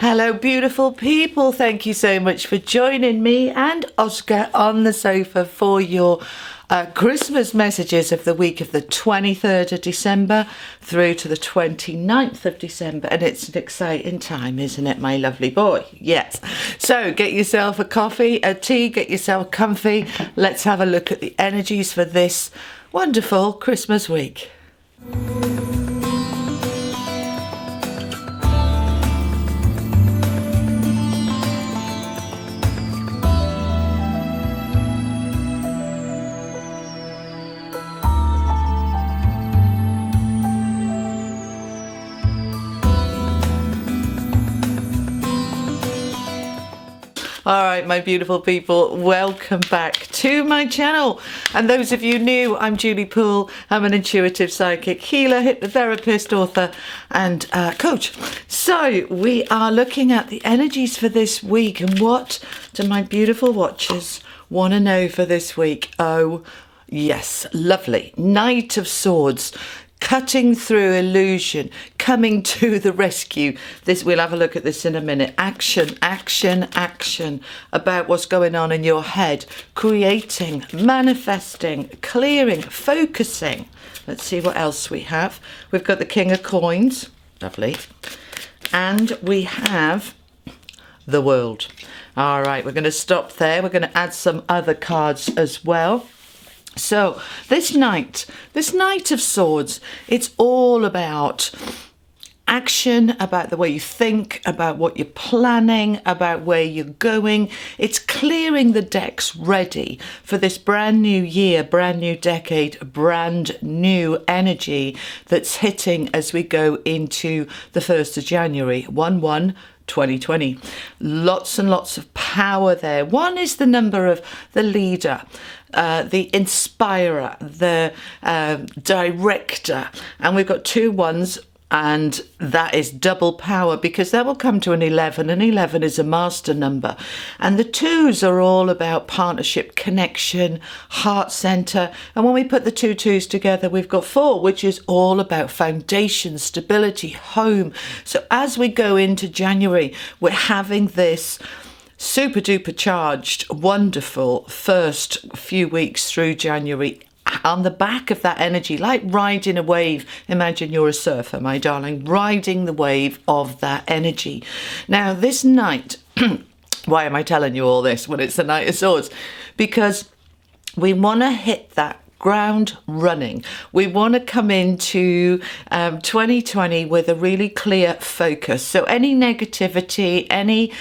Hello, beautiful people. Thank you so much for joining me and Oscar on the sofa for your Christmas messages of the week of the 23rd of December through to the 29th of December. And it's an exciting time, isn't it, my lovely boy? Yes. So get yourself a coffee, a tea, get yourself comfy. Let's have a look at the energies for this wonderful Christmas week. All right, my beautiful people, welcome back to my channel. And those of you new, I'm Julie Poole. I'm an intuitive psychic healer, hypnotherapist, author, and coach. So we are looking at the energies for this week, and what do my beautiful watchers want to know for this week? Oh, yes, lovely. Knight of Swords. Cutting through illusion, coming to the rescue. This, we'll have a look at this in a minute. Action, action, action about what's going on in your head. Creating, manifesting, clearing, focusing. Let's see what else we have. We've got the King of Coins. Lovely. And we have the World. All right, we're going to stop there. We're going to add some other cards as well. So this Knight of Swords, it's all about action, about the way you think, about what you're planning, about where you're going. It's clearing the decks ready for this brand new year, brand new decade, brand new energy that's hitting as we go into the 1st of January, 1/1/2020. Lots and lots of power there. One is the number of the leader, the inspirer, the director, and we've got 2 ones, and that is double power because that will come to an 11, and 11 is a master number. And the 2s are all about partnership, connection, heart center. And when we put the 2 2s together, we've got 4, which is all about foundation, stability, home. So as we go into January, we're having this super duper charged, wonderful first few weeks through January. On the back of that energy, like riding a wave. Imagine you're a surfer, my darling, riding the wave of that energy. Now, this night, why am I telling you all this when it's the Knight of Swords? Because we want to hit that ground running. We want to come into 2020 with a really clear focus. So any negativity, any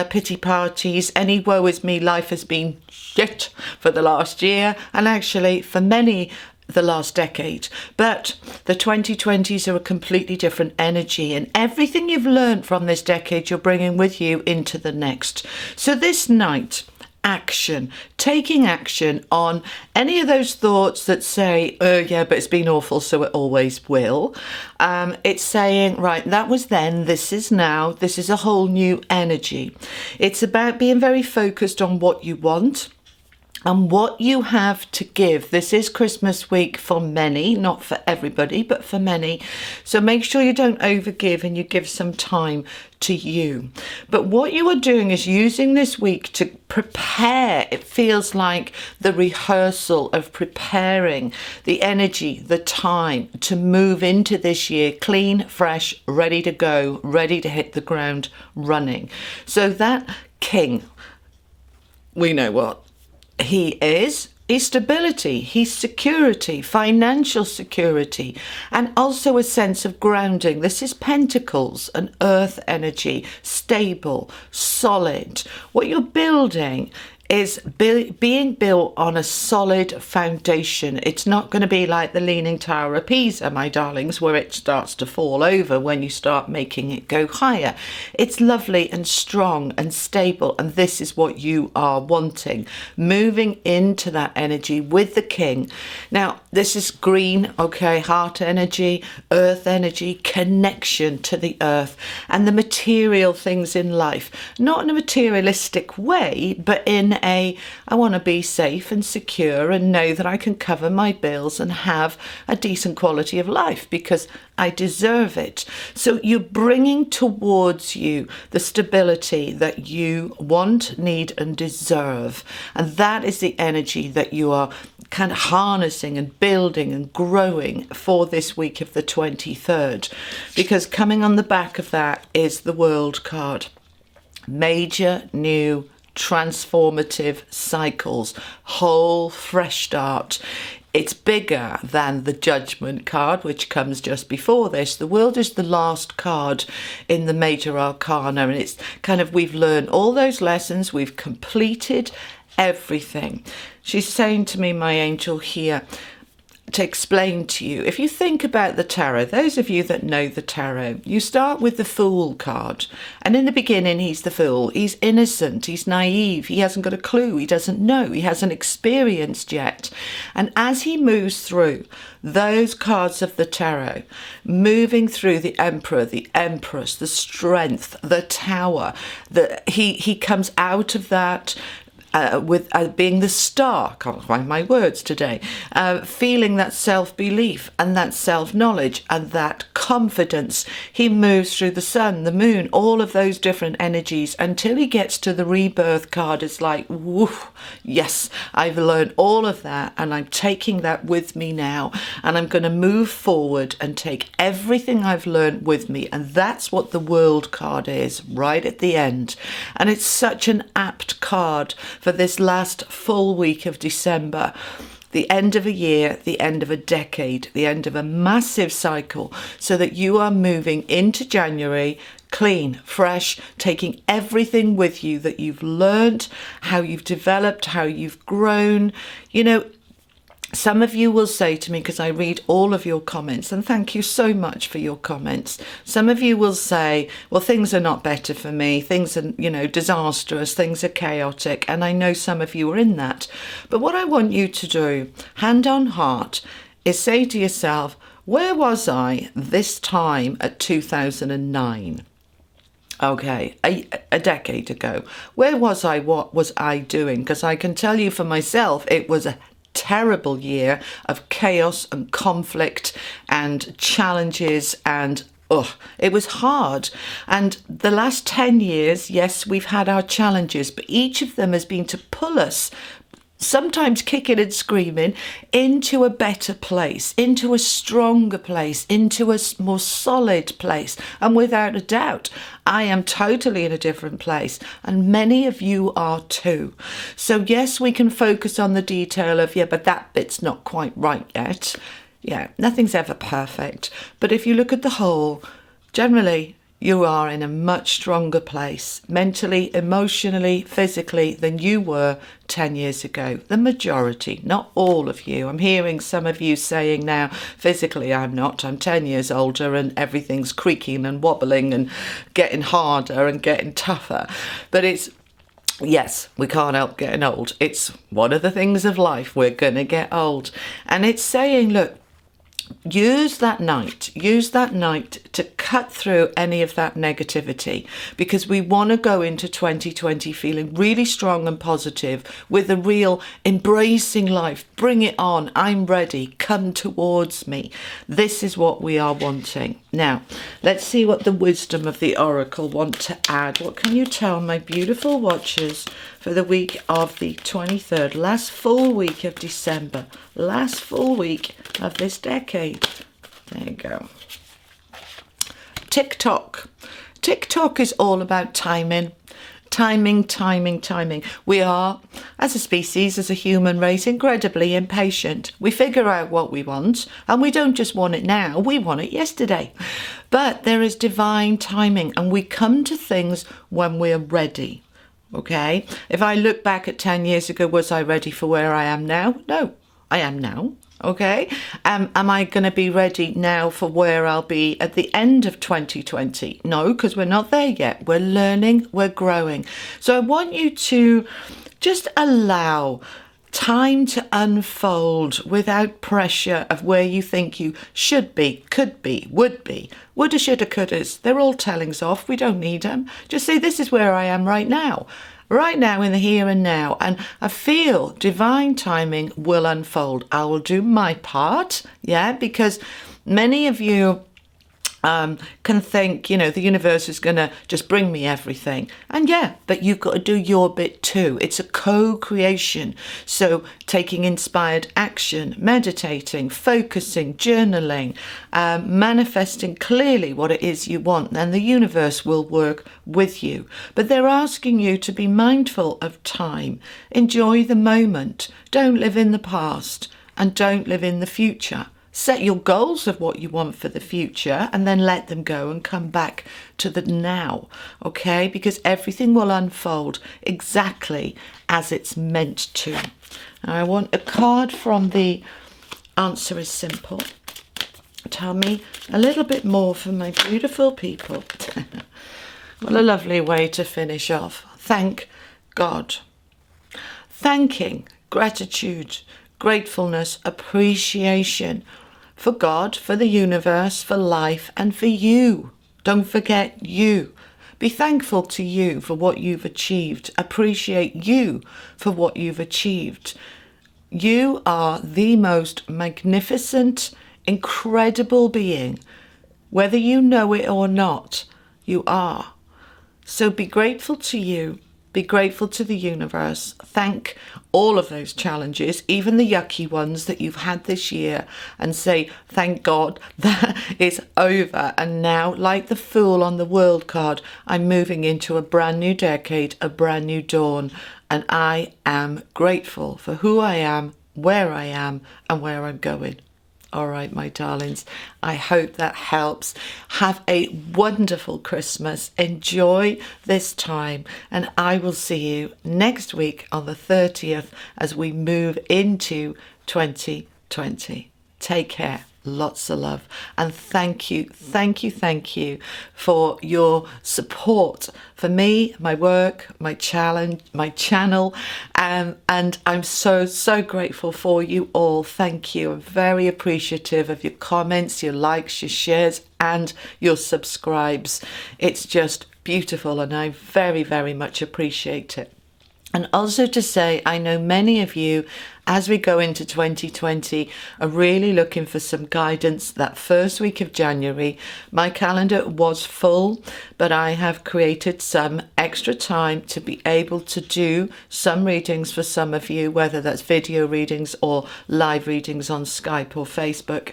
pity parties, any woe is me, life has been shit for the last year, and actually for many the last decade. But the 2020s are a completely different energy, and everything you've learned from this decade you're bringing with you into the next. So this night, action, taking action on any of those thoughts that say, oh yeah, but it's been awful, so it always will. It's saying, right, that was then, this is now, this is a whole new energy. It's about being very focused on what you want and what you have to give. This is Christmas week for many, not for everybody, but for many. So make sure you don't overgive and you give some time to you. But what you are doing is using this week to prepare. It feels like the rehearsal of preparing the energy, the time to move into this year clean, fresh, ready to go, ready to hit the ground running. So that King, we know what he is. He's stability, he's security, financial security, and also a sense of grounding. This is Pentacles, an earth energy, stable, solid. What you're building is being built on a solid foundation. It's not going to be like the Leaning Tower of Pisa, my darlings, where it starts to fall over when you start making it go higher. It's lovely and strong and stable, and this is what you are wanting. Moving into that energy with the King. Now, this is green, okay, heart energy, earth energy, connection to the earth and the material things in life. Not in a materialistic way, but in I want to be safe and secure and know that I can cover my bills and have a decent quality of life because I deserve it. So you're bringing towards you the stability that you want, need, and deserve. And that is the energy that you are kind of harnessing and building and growing for this week of the 23rd. Because coming on the back of that is the World card. Major new transformative cycles, whole fresh start. It's bigger than the Judgment card, which comes just before this. The World is the last card in the major arcana, and it's kind of, we've learned all those lessons, we've completed everything. She's saying to me, my angel here, to explain to you, if you think about the tarot, those of you that know the tarot, you start with the Fool card, and in the beginning he's the fool, he's innocent, he's naive, he hasn't got a clue, he doesn't know, he hasn't experienced yet. And as he moves through those cards of the tarot, moving through the Emperor, the Empress, the Strength, the Tower, he comes out of that with being the star, can't find my words today, feeling that self-belief and that self-knowledge and that confidence. He moves through the sun, the moon, all of those different energies until he gets to the Rebirth card. It's like, woo, yes, I've learned all of that and I'm taking that with me now, and I'm going to move forward and take everything I've learned with me. And that's what the World card is right at the end. And it's such an apt card for this last full week of December, the end of a year, the end of a decade, the end of a massive cycle, so that you are moving into January clean, fresh, taking everything with you that you've learned, how you've developed, how you've grown. You know, some of you will say to me, because I read all of your comments, and thank you so much for your comments. Some of you will say, well, things are not better for me. Things are, you know, disastrous. Things are chaotic. And I know some of you are in that. But what I want you to do, hand on heart, is say to yourself, where was I this time at 2009? Okay, a decade ago. Where was I? What was I doing? Because I can tell you for myself, it was a terrible year of chaos and conflict and challenges, and it was hard. And the last 10 years, yes, we've had our challenges, but each of them has been to pull us, sometimes kicking and screaming, into a better place, into a stronger place, into a more solid place. And without a doubt, I am totally in a different place, and many of you are too. So yes, we can focus on the detail of, yeah, but that bit's not quite right yet. Yeah, nothing's ever perfect. But if you look at the whole, generally, you are in a much stronger place, mentally, emotionally, physically, than you were 10 years ago. The majority, not all of you. I'm hearing some of you saying now, physically I'm not. I'm 10 years older and everything's creaking and wobbling and getting harder and getting tougher. But it's, yes, we can't help getting old. It's one of the things of life. We're going to get old. And it's saying, look, use that night to cut through any of that negativity, because we want to go into 2020 feeling really strong and positive, with a real embracing life. Bring it on. I'm ready. Come towards me. This is what we are wanting. Now, let's see what the wisdom of the Oracle want to add. What can you tell my beautiful watchers for the week of the 23rd, last full week of December, last full week of this decade? There you go. TikTok. TikTok is all about timing. Timing. We are, as a species, as a human race, incredibly impatient. We figure out what we want, and we don't just want it now, we want it yesterday. But there is divine timing, and we come to things when we're ready. Okay? If I look back at 10 years ago, was I ready for where I am now? No, I am now. Okay, am I going to be ready now for where I'll be at the end of 2020? No, because we're not there yet. We're learning, we're growing. So I want you to just allow time to unfold without pressure of where you think you should be, could be, would be. Woulda, shoulda, couldas. They're all tellings off. We don't need them. Just say, this is where I am right now. Right now in the here and now. And I feel divine timing will unfold. I will do my part. Yeah, because many of you can think, you know, the universe is going to just bring me everything. And yeah, but you've got to do your bit too. It's a co-creation. So taking inspired action, meditating, focusing, journaling, manifesting clearly what it is you want, then the universe will work with you. But they're asking you to be mindful of time. Enjoy the moment. Don't live in the past and don't live in the future. Set your goals of what you want for the future and then let them go and come back to the now, okay? Because everything will unfold exactly as it's meant to. Now, I want a card from the Answer is Simple. Tell me a little bit more for my beautiful people. What a lovely way to finish off. Thank God. Thanking, gratitude, gratefulness, appreciation for God, for the universe, for life, and for you. Don't forget you. Be thankful to you for what you've achieved. Appreciate you for what you've achieved. You are the most magnificent, incredible being. Whether you know it or not, you are. So be grateful to you. Be grateful to the universe. Thank all of those challenges, even the yucky ones that you've had this year, and say, thank God that is over. And now, like the Fool on the World card, I'm moving into a brand new decade, a brand new dawn. And I am grateful for who I am, where I am, and where I'm going. All right, my darlings, I hope that helps. Have a wonderful Christmas. Enjoy this time. And I will see you next week on the 30th as we move into 2020. Take care. Lots of love. And thank you for your support for me, my work, my channel. And I'm so grateful for you all. Thank you. I'm very appreciative of your comments, your likes, your shares, and your subscribes. It's just beautiful, and I very much appreciate it. And also to say, I know many of you, as we go into 2020, are really looking for some guidance. That first week of January, my calendar was full, but I have created some extra time to be able to do some readings for some of you, whether that's video readings or live readings on Skype or Facebook.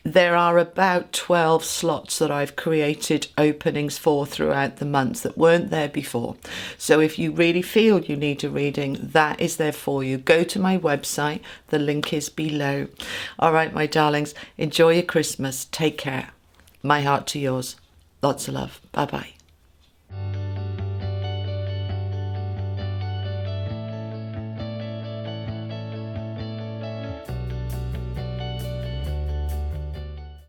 There are about 12 slots that I've created openings for throughout the month that weren't there before. So if you really feel you need a reading, that is there for you. Go to my website. The link is below. All right, my darlings, enjoy your Christmas. Take care. My heart to yours. Lots of love. Bye-bye.